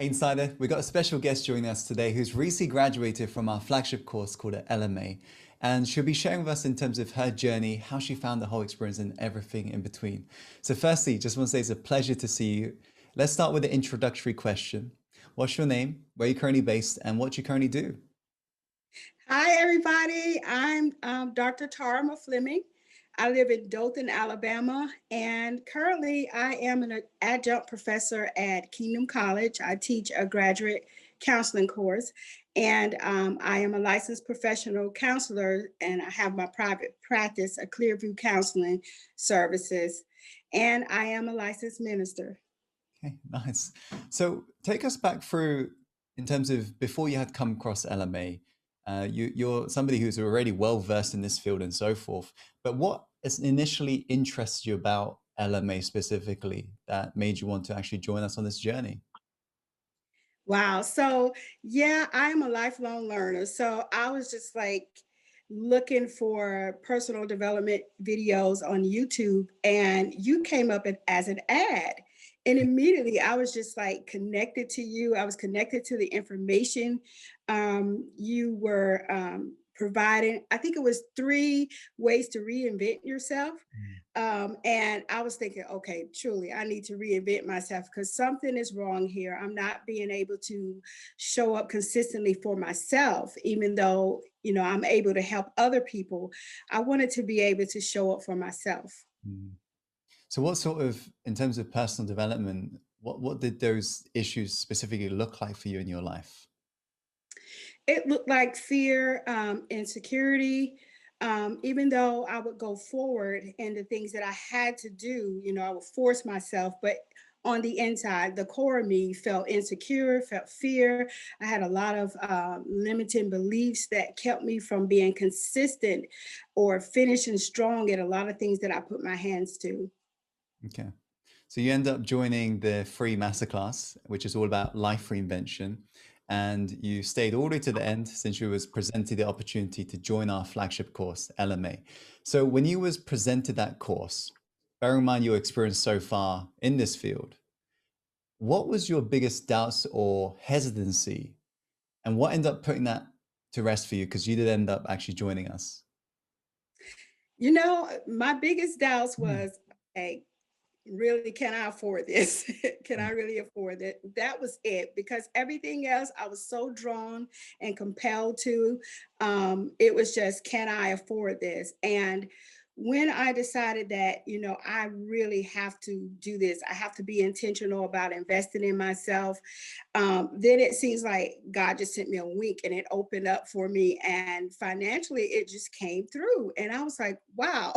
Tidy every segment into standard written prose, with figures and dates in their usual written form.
Hey Insider, we've got a special guest joining us today who's recently graduated from our flagship course called the LMA. And she'll be sharing with us in terms of her journey, how she found the whole experience and everything in between. So firstly, just want to say it's a pleasure to see you. Let's start with the introductory question. What's your name, where are you currently based, and what you currently do? Hi, everybody. I'm Dr. Tarama Fleming. I live in Dothan, Alabama, and currently I am an adjunct professor at Kingdom College. I teach a graduate counseling course, and I am a licensed professional counselor, and I have my private practice, a Clearview Counseling Services, and I am a licensed minister. Okay, nice. So take us back through in terms of before you had come across LMA. You're somebody who's already well versed in this field and so forth. But what has initially interested you about LMA specifically that made you want to actually join us on this journey? Wow. So, yeah, I'm a lifelong learner. So, I was just like looking for personal development videos on YouTube, and you came up as an ad. And immediately I was just like connected to you. I was connected to the information you were providing. I think it was 3 ways to reinvent yourself. Mm. And I was thinking, okay, truly, I need to reinvent myself because something is wrong here. I'm not being able to show up consistently for myself, even though, I'm able to help other people. I wanted to be able to show up for myself. Mm. So what sort of, in terms of personal development, what did those issues specifically look like for you in your life? It looked like fear, insecurity. Even though I would go forward in the things that I had to do, I would force myself, but on the inside, the core of me felt insecure, felt fear. I had a lot of limiting beliefs that kept me from being consistent or finishing strong at a lot of things that I put my hands to. Okay. So you end up joining the free masterclass, which is all about life reinvention. And you stayed all the way to the end since you was presented the opportunity to join our flagship course, LMA. So when you was presented that course, bearing in mind your experience so far in this field, what was your biggest doubts or hesitancy? And what ended up putting that to rest for you? Because you did end up actually joining us. My biggest doubts Mm. was, hey, really, can I afford this? Can Mm. I really afford it? That was it, because everything else I was so drawn and compelled to. It was just, can I afford this? And when I decided that, I really have to do this, I have to be intentional about investing in myself, then it seems like God just sent me a wink and it opened up for me. And financially, it just came through. And I was like, wow,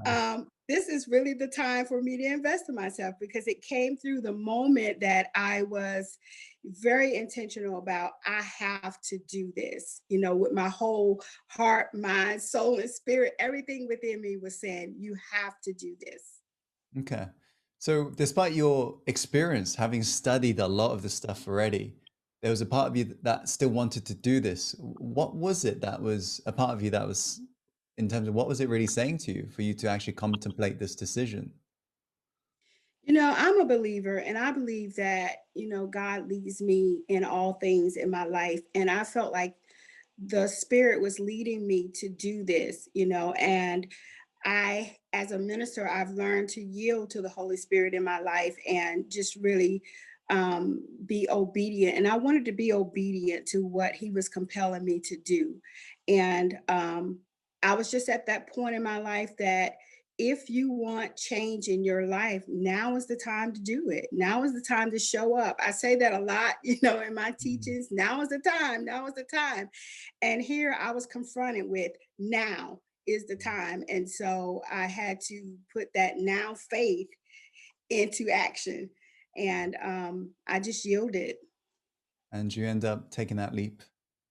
Wow. this is really the time for me to invest in myself, because it came through the moment that I was very intentional about, I have to do this, with my whole heart, mind, soul, and spirit. Everything within me was saying, you have to do this. Okay. So, despite your experience having studied a lot of the stuff already, there was a part of you that still wanted to do this. What was it that was a part of you that was, in terms of what was it really saying to you for you to actually contemplate this decision? I'm a believer, and I believe that, God leads me in all things in my life. And I felt like the Spirit was leading me to do this, and as a minister, I've learned to yield to the Holy Spirit in my life and just really be obedient. And I wanted to be obedient to what He was compelling me to do. And I was just at that point in my life that if you want change in your life, now is the time to do it. Now is the time to show up. I say that a lot, in my Mm. teachings. Now is the time. Now is the time. And here I was confronted with, now is the time. And so I had to put that now faith into action. And I just yielded. And you end up taking that leap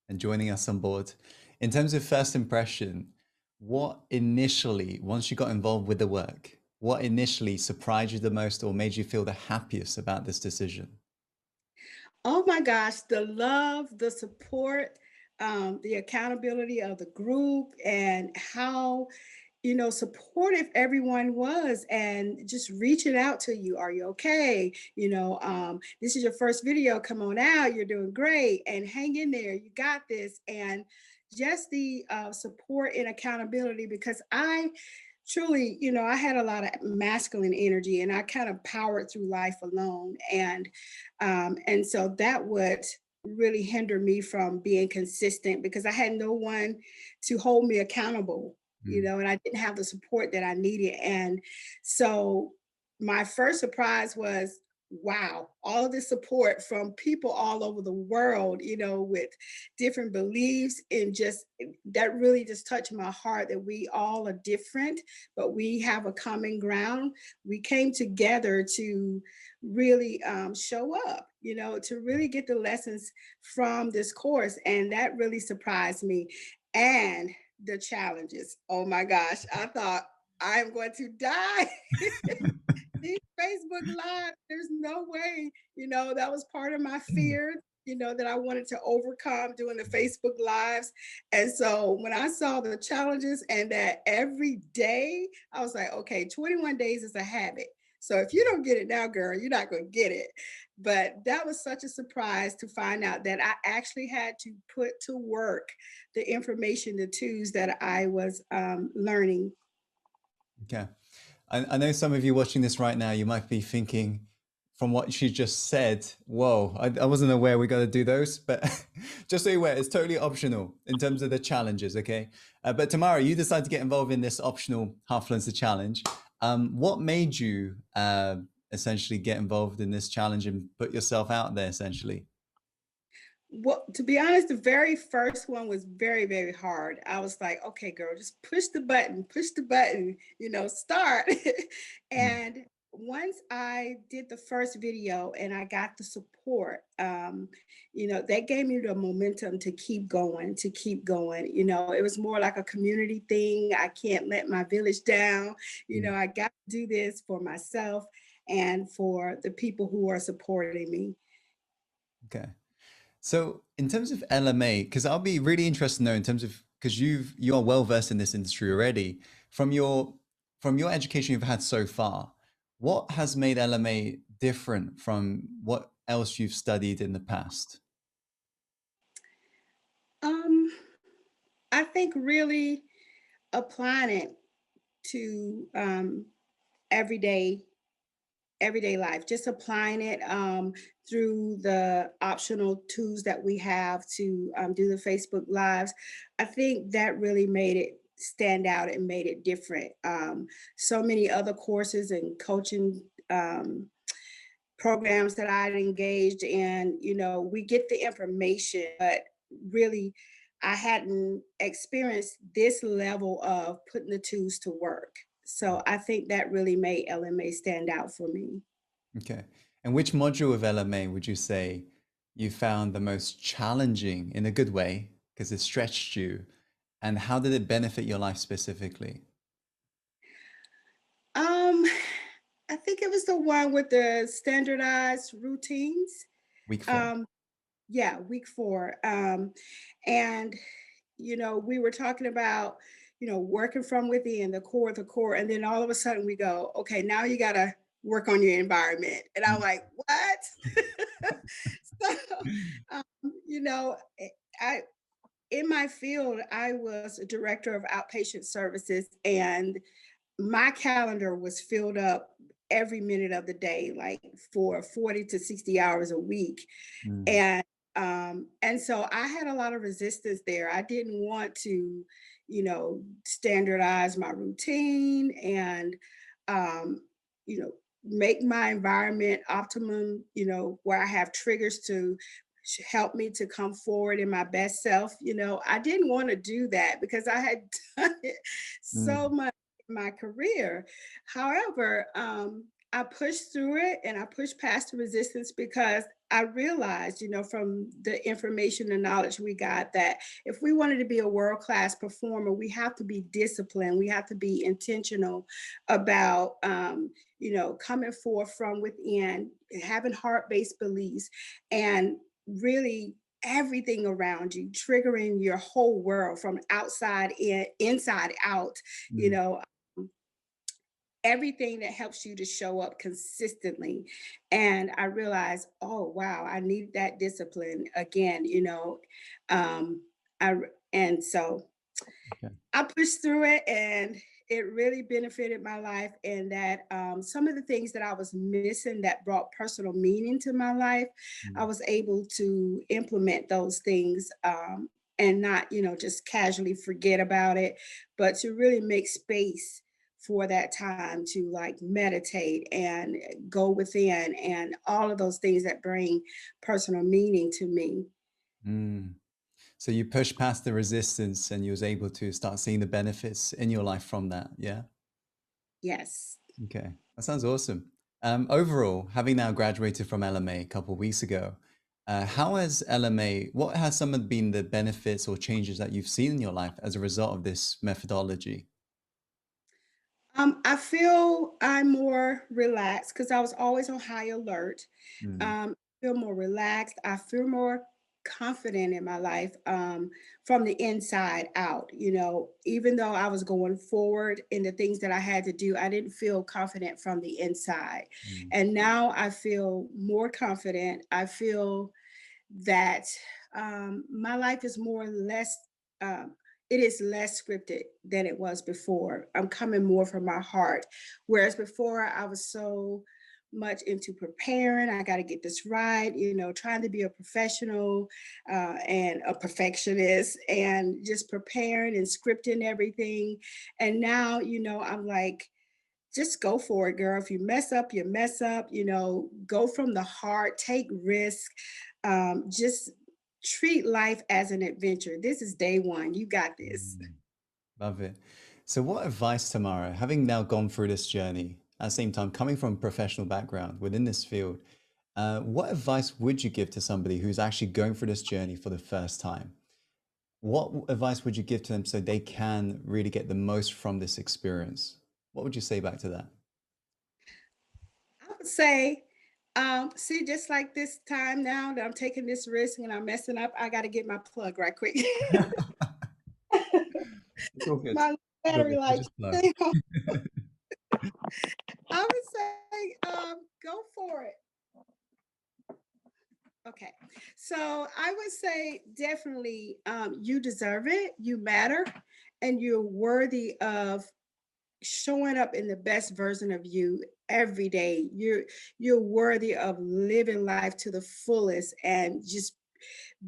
and joining us on board. In terms of first impression, what initially, once you got involved with the work, what initially surprised you the most or made you feel the happiest about this decision? Oh my gosh, the love, the support, the accountability of the group, and how supportive everyone was and just reaching out to you. Are you okay? This is your first video. Come on out. You're doing great. And hang in there. You got this. And just the support and accountability, because I truly, I had a lot of masculine energy and I kind of powered through life alone. And so that would really hinder me from being consistent because I had no one to hold me accountable, Mm. and I didn't have the support that I needed. And so my first surprise was, wow, all of this support from people all over the world, with different beliefs, and just that really just touched my heart that we all are different, but we have a common ground. We came together to really show up, to really get the lessons from this course. And that really surprised me. And the challenges. Oh my gosh, I thought I'm going to die. These Facebook Live, there's no way, that was part of my fear, that I wanted to overcome doing the Facebook Lives. And so when I saw the challenges and that every day, I was like, okay, 21 days is a habit. So if you don't get it now, girl, you're not going to get it. But that was such a surprise to find out that I actually had to put to work the information, the tools that I was learning. Okay. I know some of you watching this right now, you might be thinking from what she just said, whoa, I wasn't aware we got to do those, but just so you're aware, it's totally optional in terms of the challenges, okay? But Tamara, you decided to get involved in this optional Half Fluencer challenge. What made you essentially get involved in this challenge and put yourself out there essentially? Well, to be honest, the very first one was very, very hard. I was like, okay, girl, just push the button, start. Mm. And once I did the first video and I got the support, that gave me the momentum to keep going, to keep going. It was more like a community thing. I can't let my village down. Mm. I got to do this for myself and for the people who are supporting me. Okay. So in terms of LMA, because I'll be really interested to know in terms of because you are well versed in this industry already, from your education you've had so far, what has made LMA different from what else you've studied in the past? Um, I think really applying it to everyday everyday life, just applying it through the optional tools that we have to do the Facebook lives. I think that really made it stand out and made it different. So many other courses and coaching programs that I'd engaged in, we get the information, but really I hadn't experienced this level of putting the tools to work. So I think that really made LMA stand out for me. Okay. And which module of LMA would you say you found the most challenging in a good way because it stretched you? And how did it benefit your life specifically? Um, I think it was the one with the standardized routines. Week 4. Um, yeah, week 4. And we were talking about, working from within the core, and then all of a sudden we go, okay, now you gotta work on your environment. And I'm like, what? So, um, you know, I in my field, I was a director of outpatient services, and my calendar was filled up every minute of the day, like for 40 to 60 hours a week. Mm. And so I had a lot of resistance there. I didn't want to, standardize my routine and um, you know, make my environment optimum, where I have triggers to help me to come forward in my best self. I didn't want to do that because I had done it so Mm. much in my career. However, I pushed through it and I pushed past the resistance because I realized, from the information and knowledge we got, that if we wanted to be a world class performer, we have to be disciplined. We have to be intentional about, coming forth from within, having heart based beliefs, and really everything around you, triggering your whole world from outside in, inside out, you Mm, know, everything that helps you to show up consistently. And I realized, oh wow, I need that discipline again, and so okay. I pushed through it, and it really benefited my life. And that some of the things that I was missing that brought personal meaning to my life, I Mm, was able to implement those things, and not, just casually forget about it, but to really make space for that time to like meditate and go within and all of those things that bring personal meaning to me. mm. So you pushed past the resistance and you was able to start seeing the benefits in your life from that. Yeah. Yes. Okay. That sounds awesome. Overall, having now graduated from LMA a couple of weeks ago, how has LMA, what has some of been the benefits or changes that you've seen in your life as a result of this methodology? I feel I'm more relaxed because I was always on high alert. Mm, I feel more relaxed. I feel more confident in my life, from the inside out. Even though I was going forward in the things that I had to do, I didn't feel confident from the inside. mm, And now I feel more confident. I feel that my life is more or less, um, it is less scripted than it was before. I'm coming more from my heart. Whereas before, I was so much into preparing. I got to get this right, trying to be a professional and a perfectionist and just preparing and scripting everything. And now, I'm like, just go for it, girl. If you mess up, you mess up, go from the heart, take risk, just treat life as an adventure. This is day one. You got this. mm. Love it. So, what advice, Tamara, having now gone through this journey, at the same time coming from a professional background within this field, what advice would you give to somebody who's actually going through this journey for the first time? What advice would you give to them so they can really get the most from this experience? What would you say back to that? I would say, see, just like this time now that I'm taking this risk and I'm messing up, I got to get my plug right quick. It's all good. My It's all battery good. We like, just plug. I would say, go for it. Okay. So I would say definitely, you deserve it. You matter, and you're worthy of showing up in the best version of you every day. You're worthy of living life to the fullest and just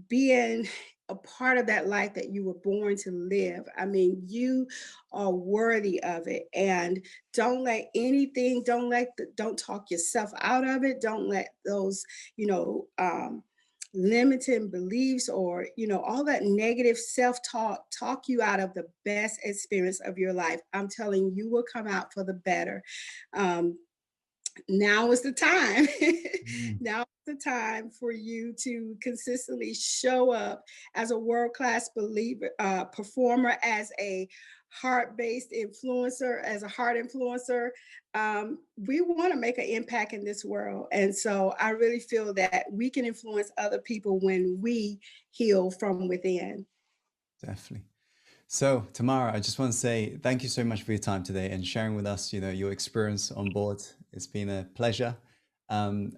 being a part of that life that you were born to live. I mean, you are worthy of it. And don't let anything, don't talk yourself out of it. Don't let those, you know, um, limiting beliefs or all that negative self-talk talk you out of the best experience of your life. I'm telling you, you will come out for the better. um, Now is the time. Mm, Now is the time for you to consistently show up as a world-class believer, performer, as a heart-based influencer, as a heart influencer. We want to make an impact in this world. And so I really feel that we can influence other people when we heal from within. definitely. So, Tamara, I just want to say thank you so much for your time today and sharing with us, your experience on board. It's been a pleasure.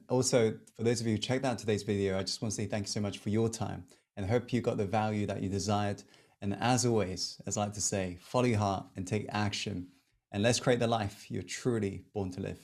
Also, for those of you who checked out today's video, I just want to say thank you so much for your time and hope you got the value that you desired. And as always, as I like to say, follow your heart and take action. And let's create the life you're truly born to live.